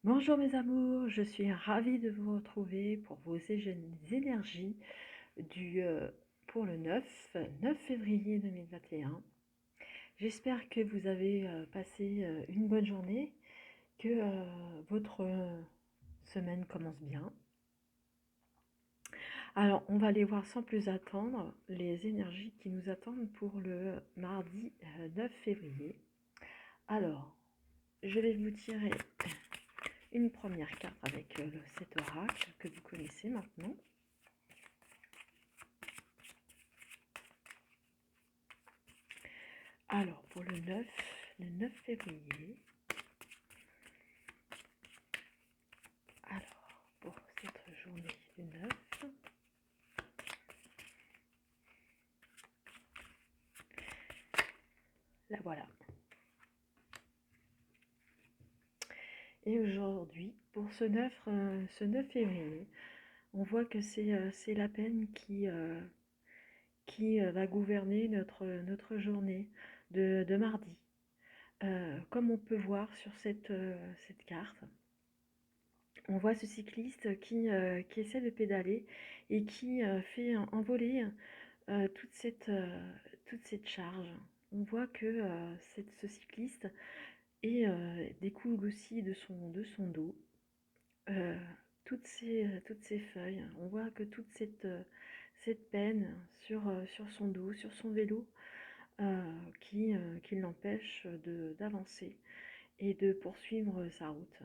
Bonjour mes amours, je suis ravie de vous retrouver pour vos énergies du, pour le 9 février 2021. J'espère que vous avez passé une bonne journée, que votre semaine commence bien. Alors, on va aller voir sans plus attendre les énergies qui nous attendent pour le mardi 9 février. Alors, je vais vous tirer une première carte avec cet oracle que vous connaissez maintenant. Alors, pour le 9 février, alors, pour cette journée du 9, la voilà. Et aujourd'hui, pour ce 9 février, on voit que c'est la peine qui va gouverner notre journée de mardi. Comme on peut voir sur cette carte, on voit ce cycliste qui essaie de pédaler et qui fait envoler toute cette charge. On voit que ce cycliste découle aussi de son dos toutes ces feuilles. On voit que toute cette peine sur son dos, sur son vélo, qui l'empêche d'avancer et de poursuivre sa route.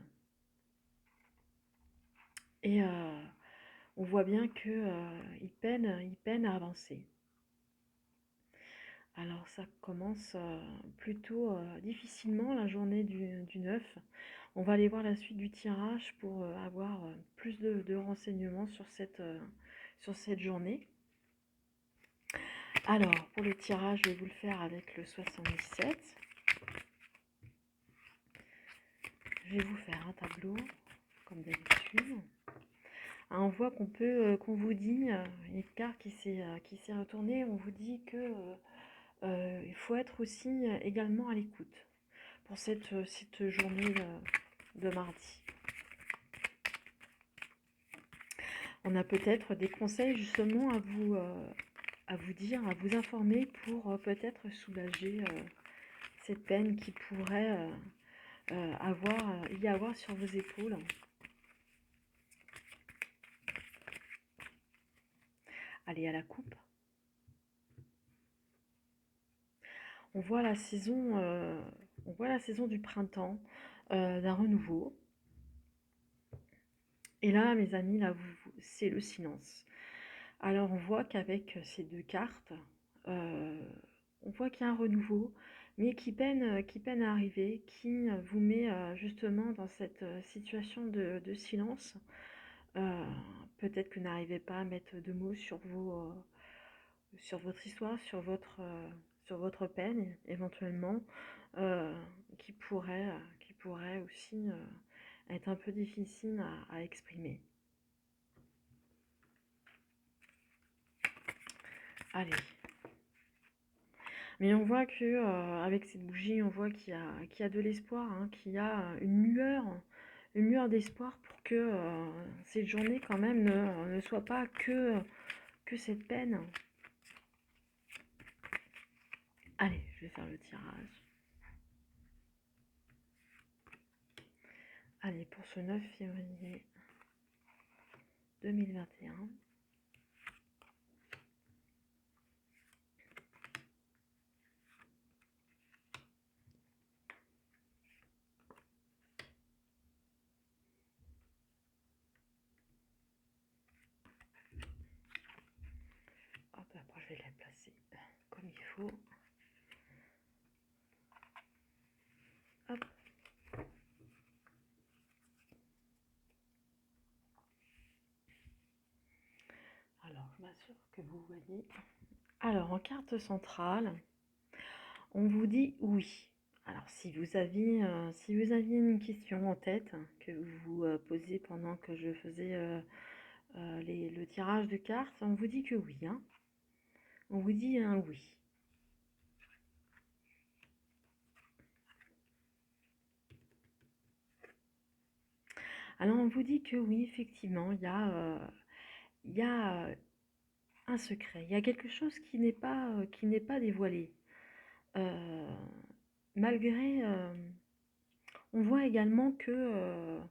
Et on voit bien qu'il peine à avancer. Alors ça commence plutôt difficilement la journée du 9. On va aller voir la suite du tirage pour avoir plus de renseignements sur cette journée. Alors pour le tirage, je vais vous le faire avec le 77. Je vais vous faire un tableau comme d'habitude. On voit qu'on vous dit, une carte qui s'est retournée, on vous dit que il faut être aussi également à l'écoute pour cette journée de mardi. On a peut-être des conseils justement à vous dire, à vous informer pour peut-être soulager cette peine qui pourrait y avoir sur vos épaules. Allez à la coupe. On voit la saison du printemps, d'un renouveau. Et là, mes amis, là, c'est le silence. Alors, on voit qu'avec ces deux cartes, on voit qu'il y a un renouveau, mais qui peine à arriver, qui vous met justement dans cette situation de silence. Euh, Peut-être que vous n'arrivez pas à mettre de mots sur votre histoire, sur votre peine, éventuellement, euh, qui pourrait aussi être un peu difficile à exprimer. Allez. Mais on voit que avec cette bougie, on voit qu'il y a de l'espoir, hein, qu'il y a une lueur d'espoir pour que cette journée quand même ne soit pas que cette peine. Allez, je vais faire le tirage. Allez, pour ce 9 février 2021. Hop, après je vais la placer comme il faut. Hop. Alors, je m'assure que vous voyez. Alors, en carte centrale, on vous dit oui. Alors, si vous aviez une question en tête que vous posiez pendant que je faisais le tirage de cartes, on vous dit que oui. Hein. On vous dit un oui. Alors on vous dit que oui, effectivement, il y a un secret, il y a quelque chose qui n'est pas dévoilé. Euh, malgré, on voit également que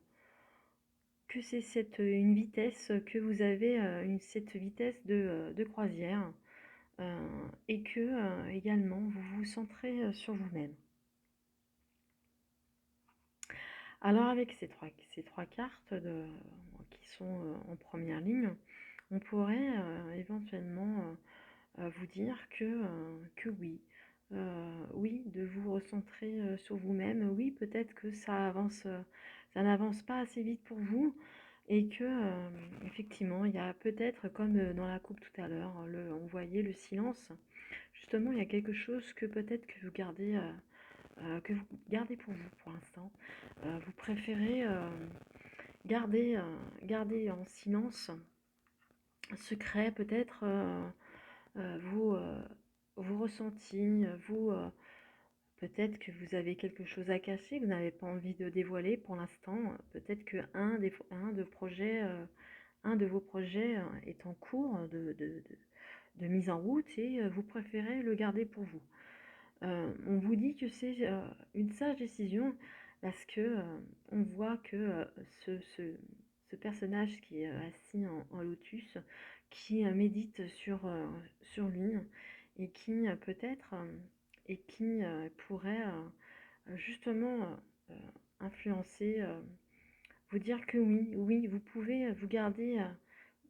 c'est une vitesse que vous avez, cette vitesse de croisière, et que également vous vous centrez sur vous-même. Alors avec ces trois cartes qui sont en première ligne, on pourrait éventuellement vous dire que oui, oui, de vous recentrer sur vous-même. Oui, peut-être que ça n'avance pas assez vite pour vous et que effectivement, il y a peut-être comme dans la coupe tout à l'heure, on voyait le silence. Justement, il y a quelque chose que peut-être que vous gardez pour vous pour l'instant. Vous préférez garder en silence, secret peut-être vos, vos ressentis, peut-être que vous avez quelque chose à cacher, que vous n'avez pas envie de dévoiler pour l'instant. Peut-être que un de vos projets est en cours de mise en route et vous préférez le garder pour vous. On vous dit que c'est une sage décision parce que on voit que ce, ce, ce personnage qui est assis en lotus, qui médite sur lui et qui peut-être et qui pourrait justement influencer, vous dire que oui, oui, vous pouvez vous garder,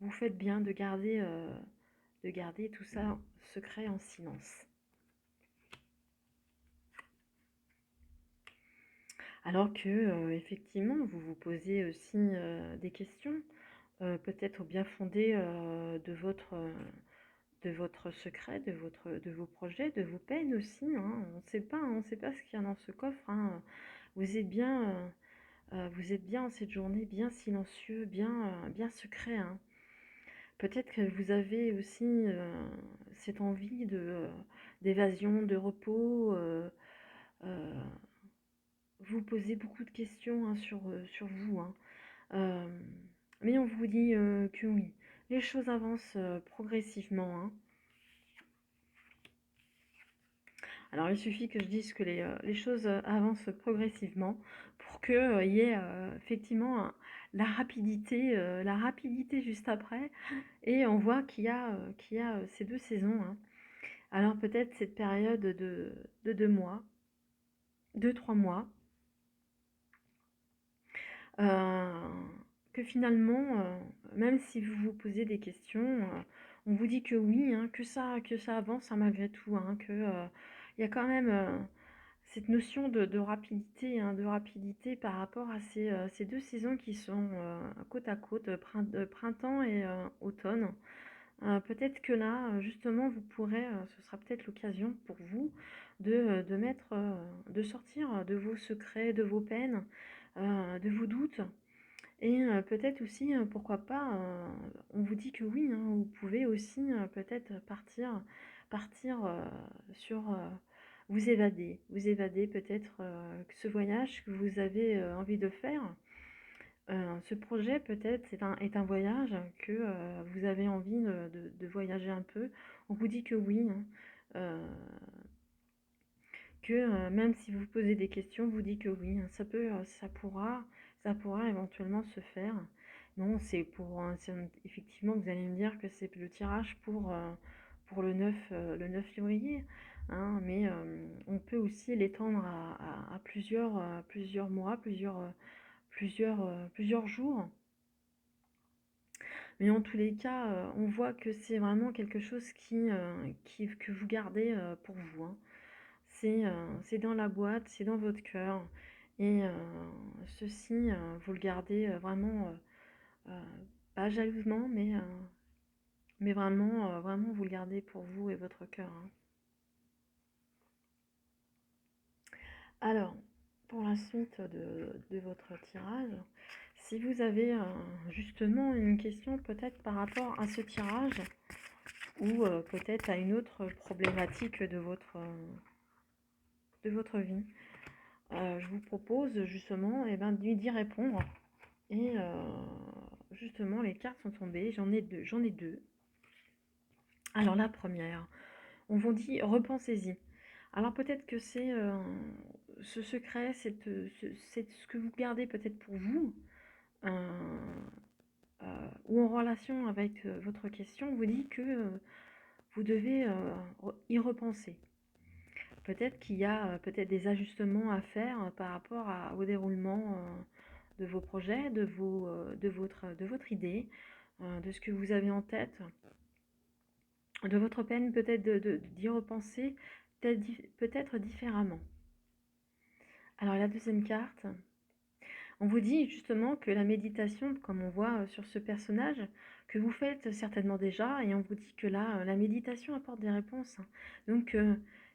vous faites bien de garder tout ça secret en silence. Alors que, effectivement, vous vous posez aussi des questions, peut-être au bien fondé de votre secret, de vos projets, de vos peines aussi, hein. On ne sait pas ce qu'il y a dans ce coffre, hein. Vous êtes bien, vous êtes bien en cette journée, bien silencieux, bien secret, hein. Peut-être que vous avez aussi cette envie d'évasion, de repos. Euh, vous posez beaucoup de questions hein, sur vous, hein. Euh, mais on vous dit que oui, les choses avancent progressivement, hein. Alors il suffit que je dise que les choses avancent progressivement pour qu'il y ait effectivement la rapidité juste après. Et on voit qu'il y a ces deux saisons, hein. Alors peut-être cette période de 2 mois, 2, 3 mois, euh, que finalement, même si vous vous posez des questions, on vous dit que oui, hein, que ça avance hein, malgré tout, hein, que il y a quand même cette notion de rapidité, hein, de rapidité par rapport à ces deux saisons qui sont côte à côte, printemps et automne. Peut-être que là, justement, vous pourrez, ce sera peut-être l'occasion pour vous de sortir de vos secrets, de vos peines, de vos doutes. Et peut-être aussi, pourquoi pas, on vous dit que oui, hein, vous pouvez aussi peut-être partir sur vous évader peut-être que ce voyage que vous avez envie de faire. Ce projet peut-être est un voyage que vous avez envie de voyager un peu. On vous dit que oui, hein, que même si vous posez des questions, vous dit que oui, hein, ça pourra éventuellement se faire. Non, effectivement, vous allez me dire que c'est le tirage pour le 9 février, hein, mais on peut aussi l'étendre à plusieurs mois, plusieurs jours. Mais en tous les cas, on voit que c'est vraiment quelque chose que vous gardez pour vous, hein. C'est dans la boîte, c'est dans votre cœur. Et ceci, vous le gardez vraiment, euh, pas jalousement, mais vraiment, vraiment, vous le gardez pour vous et votre cœur, hein. Alors, pour la suite de votre tirage, si vous avez justement une question peut-être par rapport à ce tirage, ou peut-être à une autre problématique de votre vie, je vous propose justement eh ben, d'y répondre. Et justement, les cartes sont tombées, j'en ai deux. Alors la première, on vous dit repensez-y. Alors peut-être que c'est ce secret, c'est ce que vous gardez peut-être pour vous, euh, ou en relation avec votre question, vous dit que vous devez y repenser. Peut-être qu'il y a peut-être des ajustements à faire par rapport au déroulement de vos projets, de votre idée, de ce que vous avez en tête, de votre peine, peut-être d'y repenser peut-être différemment. Alors la deuxième carte, on vous dit justement que la méditation, comme on voit sur ce personnage, que vous faites certainement déjà, et on vous dit que là, la méditation apporte des réponses. Donc,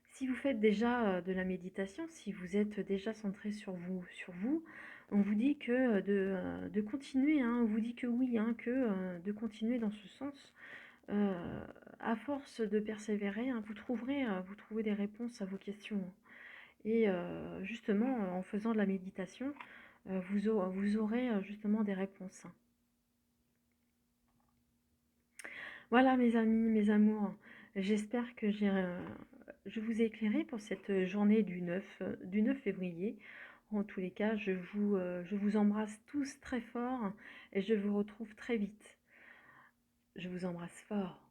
si vous faites déjà de la méditation, si vous êtes déjà centré sur vous, on vous dit que de continuer, hein, on vous dit que oui, hein, que de continuer dans ce sens. À force de persévérer, hein, vous trouverez des réponses à vos questions. Et justement, en faisant de la méditation, vous aurez justement des réponses. Voilà mes amis, mes amours, j'espère que je vous ai éclairé pour cette journée du 9 février. En tous les cas, je vous embrasse tous très fort et je vous retrouve très vite. Je vous embrasse fort.